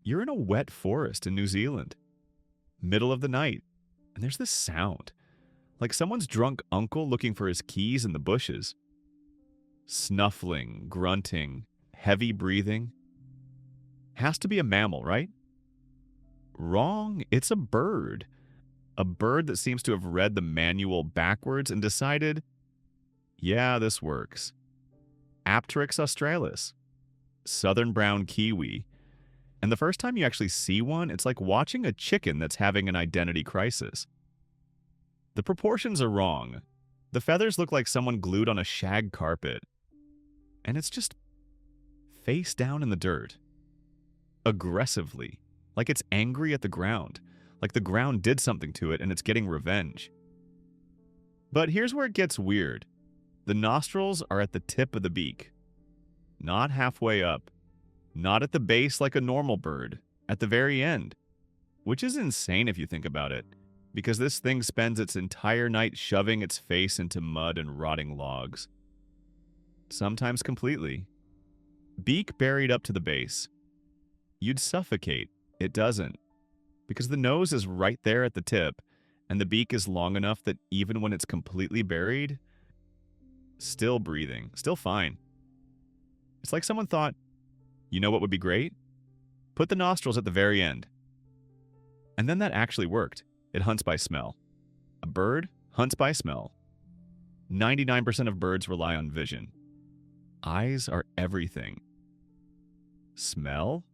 You're in a wet forest in New Zealand, middle of the night, and there's this sound, like someone's drunk uncle looking for his keys in the bushes. Snuffling, grunting, heavy breathing. Has to be a mammal, right? Wrong, it's a bird. A bird that seems to have read the manual backwards and decided, yeah, this works. Apteryx australis, southern brown kiwi. And the first time you actually see one, it's like watching a chicken that's having an identity crisis. The proportions are wrong. The feathers look like someone glued on a shag carpet. And it's just face down in the dirt. Aggressively. Like it's angry at the ground. Like the ground did something to it and it's getting revenge. But here's where it gets weird. The nostrils are at the tip of the beak. Not halfway up. Not at the base like a normal bird. At the very end. Which is insane if you think about it. Because this thing spends its entire night shoving its face into mud and rotting logs. Sometimes completely. Beak buried up to the base. You'd suffocate. It doesn't. Because the nose is right there at the tip, and the beak is long enough that even when it's completely buried, still breathing, still fine. It's like someone thought, you know what would be great? Put the nostrils at the very end. And then that actually worked. It hunts by smell. A bird hunts by smell. 99% of birds rely on vision. Eyes are everything. Smell?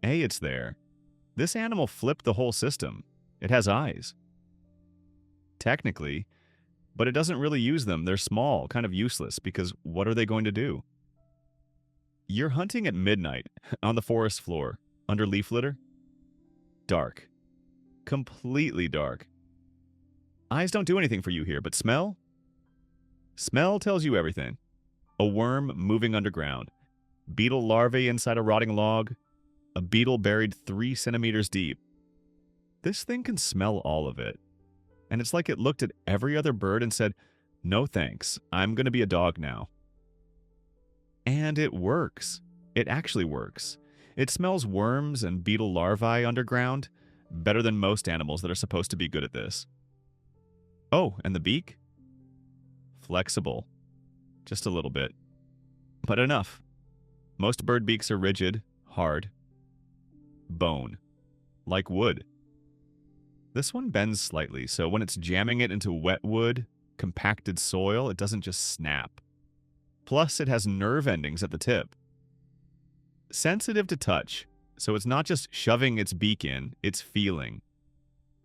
A, it's there. This animal flipped the whole system. It has eyes. Technically, but it doesn't really use them. They're small, kind of useless, because what are they going to do? You're hunting at midnight, on the forest floor, under leaf litter. Dark. Completely dark. Eyes don't do anything for you here, but smell? Smell tells you everything. A worm moving underground. Beetle larvae inside a rotting log. A beetle buried 3 centimeters deep. This thing can smell all of it. And it's like it looked at every other bird and said, no thanks, I'm going to be a dog now. And it works. It actually works. It smells worms and beetle larvae underground better than most animals that are supposed to be good at this. Oh, and the beak? Flexible. Just a little bit. But enough. Most bird beaks are rigid, hard. Bone. Like wood. This one bends slightly, so when it's jamming it into wet wood, compacted soil, it doesn't just snap. Plus, it has nerve endings at the tip. Sensitive to touch, so it's not just shoving its beak in, it's feeling.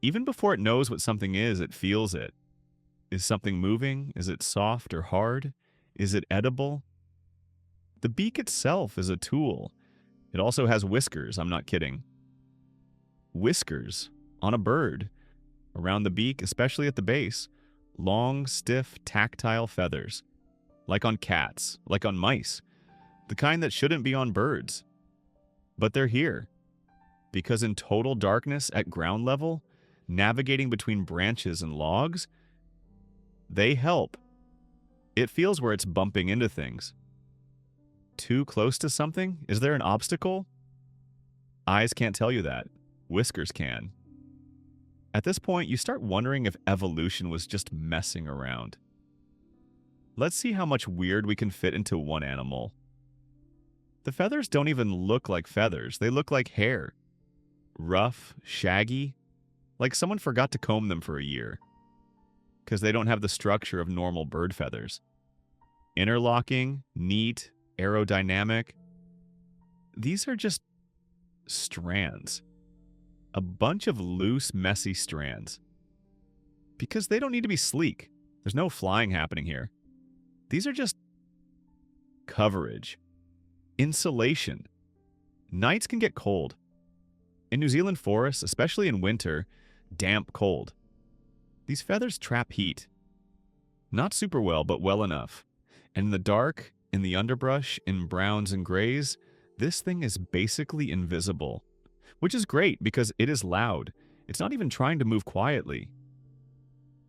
Even before it knows what something is, it feels it. Is something moving? Is it soft or hard? Is it edible? The beak itself is a tool. It also has whiskers, I'm not kidding. Whiskers on a bird. Around the beak, especially at the base. Long, stiff, tactile feathers. Like on cats, like on mice. The kind that shouldn't be on birds. But they're here. Because in total darkness at ground level, navigating between branches and logs, they help. It feels where it's bumping into things. Too close to something? Is there an obstacle? Eyes can't tell you that. Whiskers can. At this point, you start wondering if evolution was just messing around. Let's see how much weird we can fit into one animal. The feathers don't even look like feathers. They look like hair. Rough, shaggy, like someone forgot to comb them for a year. Because they don't have the structure of normal bird feathers. Interlocking, neat, aerodynamic. These are just strands. A bunch of loose, messy strands. Because they don't need to be sleek. There's no flying happening here. These are just coverage. Insulation. Nights can get cold. In New Zealand forests, especially in winter, damp cold. These feathers trap heat. Not super well, but well enough. And in the dark, in the underbrush, in browns and grays, this thing is basically invisible. Which is great because it is loud. It's not even trying to move quietly.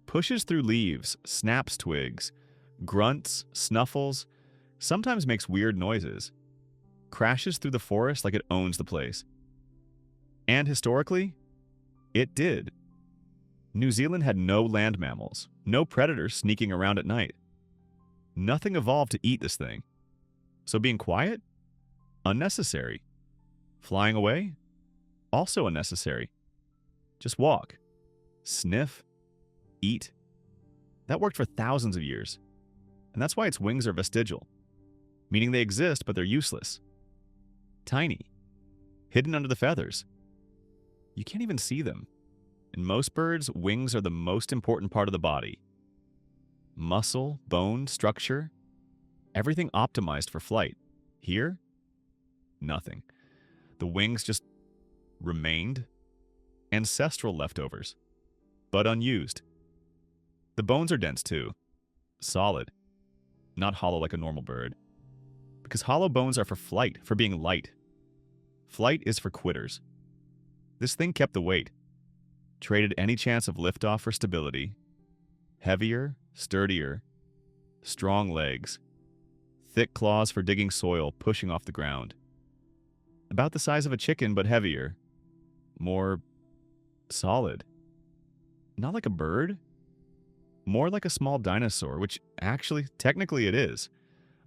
Pushes through leaves, snaps twigs, grunts, snuffles, sometimes makes weird noises. crashes through the forest like it owns the place. And historically, it did. New Zealand had no land mammals, no predators sneaking around at night. Nothing evolved to eat this thing. So being quiet? Unnecessary. Flying away? Also unnecessary. Just walk. Sniff. Eat. That worked for thousands of years. And that's why its wings are vestigial, meaning they exist but they're useless. Tiny. Hidden under the feathers. You can't even see them. In most birds, wings are the most important part of the body. Muscle, bone, structure, everything optimized for flight. Here, nothing. The wings just remained. Ancestral leftovers, but unused. The bones are dense too. Solid. Not hollow like a normal bird. Because hollow bones are for flight, for being light. Flight is for quitters. This thing kept the weight. Traded any chance of liftoff for stability. Heavier, sturdier, strong legs. Thick claws for digging soil, pushing off the ground. About the size of a chicken, but heavier. More solid. Not like a bird. More like a small dinosaur, which actually, technically it is.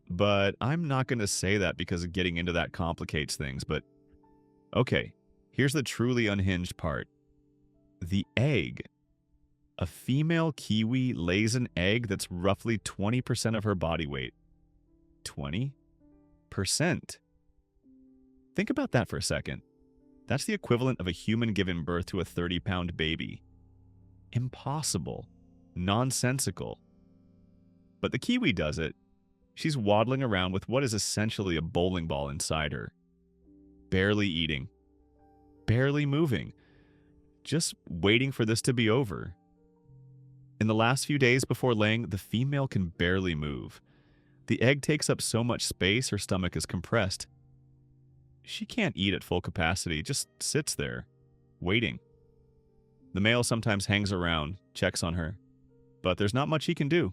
But I'm not going to say that because getting into that complicates things. But okay, here's the truly unhinged part. The egg. A female kiwi lays an egg that's roughly 20% of her body weight. 20%. Think about that for a second. That's the equivalent of a human giving birth to a 30-pound baby. Impossible. Nonsensical. But the kiwi does it. She's waddling around with what is essentially a bowling ball inside her. Barely eating. Barely moving. Just waiting for this to be over. In the last few days before laying, the female can barely move. The egg takes up so much space, her stomach is compressed. She can't eat at full capacity, just sits there, waiting. The male sometimes hangs around, checks on her, but there's not much he can do.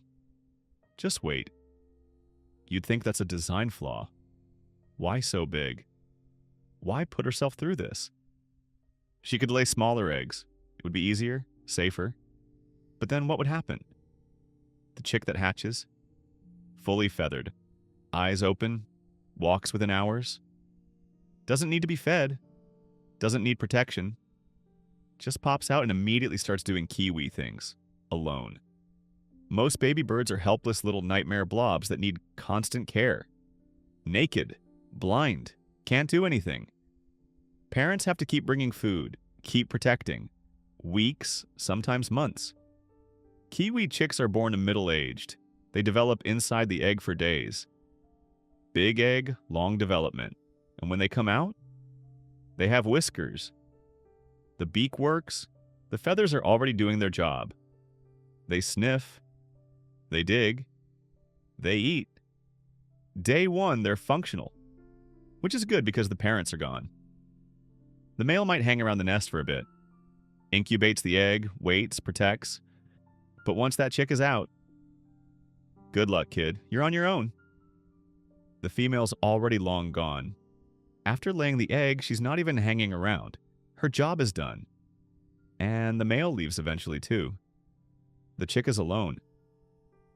Just wait. You'd think that's a design flaw. Why so big? Why put herself through this? She could lay smaller eggs. It would be easier, safer. But then what would happen? The chick that hatches, fully feathered, eyes open, walks within hours, doesn't need to be fed, doesn't need protection, just pops out and immediately starts doing kiwi things, alone. Most baby birds are helpless little nightmare blobs that need constant care. Naked, blind, can't do anything. Parents have to keep bringing food, keep protecting. Weeks, sometimes months. Kiwi chicks are born middle-aged. They develop inside the egg for days. Big egg, long development. And when they come out, they have whiskers. The beak works. The feathers are already doing their job. They sniff. They dig. They eat. Day one, they're functional, which is good because the parents are gone. The male might hang around the nest for a bit. Incubates the egg, waits, protects. But once that chick is out, good luck, kid. You're on your own. The female's already long gone. After laying the egg, she's not even hanging around. Her job is done. And the male leaves eventually, too. The chick is alone.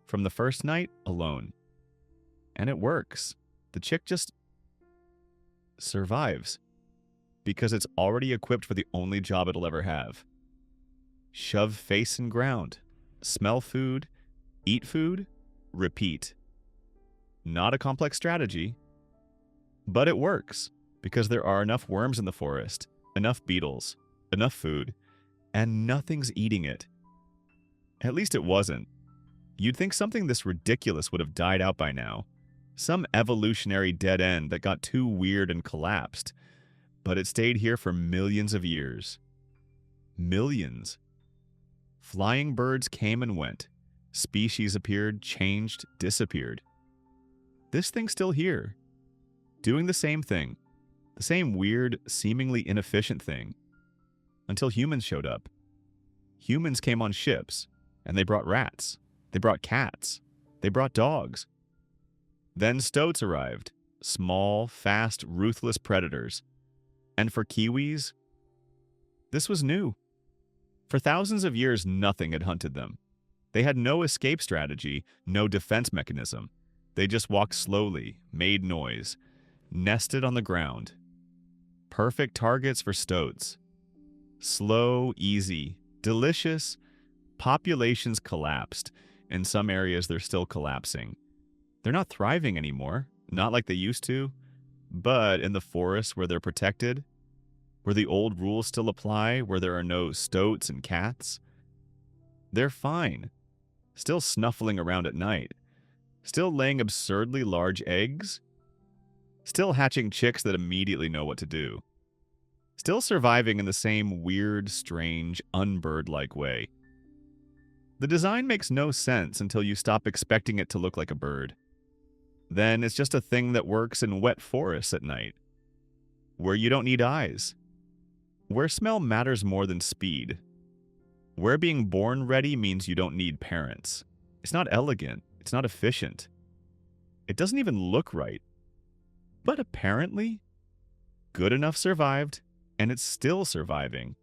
From the first night, alone. And it works. The chick just survives. Because it's already equipped for the only job it'll ever have. Shove face in ground. Smell food. Eat food. Repeat. Not a complex strategy. But it works. Because there are enough worms in the forest. Enough beetles. Enough food. And nothing's eating it. At least it wasn't. You'd think something this ridiculous would have died out by now. Some evolutionary dead end that got too weird and collapsed. But it stayed here for millions of years. Millions. Flying birds came and went. Species appeared, changed, disappeared. This thing's still here. Doing the same thing. The same weird, seemingly inefficient thing. Until humans showed up. Humans came on ships, and they brought rats. They brought cats. They brought dogs. Then stoats arrived. Small, fast, ruthless predators. And for kiwis, this was new. For thousands of years, nothing had hunted them. They had no escape strategy, no defense mechanism. They just walked slowly, made noise, nested on the ground. Perfect targets for stoats. Slow, easy, delicious. Populations collapsed. In some areas, they're still collapsing. They're not thriving anymore, not like they used to. But in the forests where they're protected, where the old rules still apply, where there are no stoats and cats, they're fine. Still snuffling around at night. Still laying absurdly large eggs. Still hatching chicks that immediately know what to do. Still surviving in the same weird, strange, unbird-like way. The design makes no sense until you stop expecting it to look like a bird. Then it's just a thing that works in wet forests at night, where you don't need eyes, where smell matters more than speed, where being born ready means you don't need parents. It's not elegant, it's not efficient. It doesn't even look right. But apparently, good enough survived, and it's still surviving.